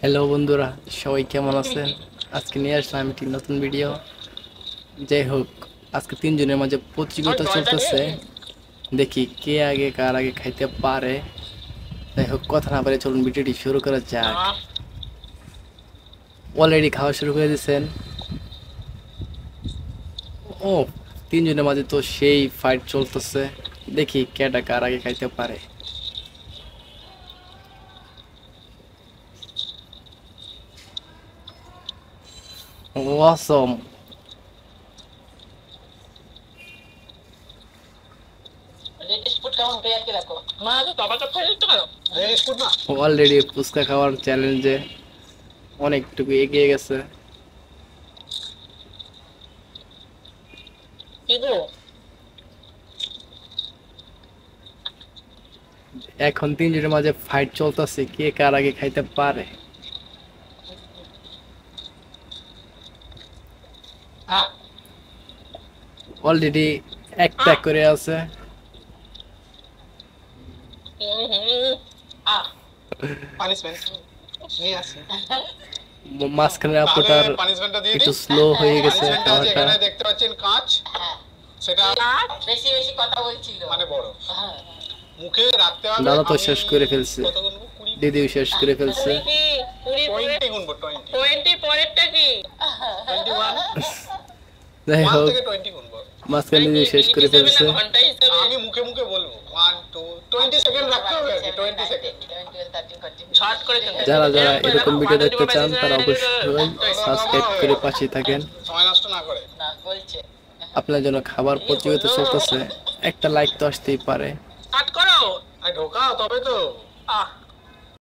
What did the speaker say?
Hello বন্ধুরা, সবাই কেমন আছেন? আজকে নিয়ে আসলাম একটি নতুন ভিডিও। যাই হোক, আজকে তিনজনের মাঝে প্রতিযোগিতা চলতেছে, দেখি কে আগে কার আগে খাইতে পারে। যাই হোক, কথা না বলে চলুন ভিডিওটি শুরু করা যাক। অলরেডি খাওয়া শুরু করে দিয়েছেন। ও, তিনজনের মাঝে তো সেই ফাইট চলতেছে, দেখি কেটা কার আগে খাইতে পারে। অসম। অলরেডি ফুচকা খাওয়ার চ্যালেঞ্জে অনেকটুকু এগিয়ে গেছে। এখন তিনজনের মাঝে ফাইট চলতেছে, কে কার আগে খাইতে পারে। অলরেডি এক প্যাক করে আছে। মাঝখানে আপুটার একটু স্লো হয়ে গেছে খাওয়াটা। দেখতে পাচ্ছেন কাঁচ, সেটা বেশি বেশি কথা বলছিল, মানে বড় মুখে রাখতে হবে। দাদা তো শেষ করে ফেলছে, দিদিও শেষ করে ফেলছে। 20 গুনবো, 20 পরেরটা কি 21, যাই হোক, 1 থেকে 20 গুনবো। মাঝখানে দিদি শেষ করে ফেলছে। আমি মুখে মুখে বলবো 1 2 20 সেকেন্ড রাখতে হবে, 20 সেকেন্ড শর্ট করে। যারা যারা এরকম ভিডিও দেখতে চান তারা অবশ্যই সাবস্ক্রাইব করে পাশে থাকেন। সময় নষ্ট না করে না বলছে। আপনার জন্য খাবার প্রতিযোগিতা চলতেছে, একটা লাইক তো আসতেই পারে। কাট করো, ঢোকাও তবে তো।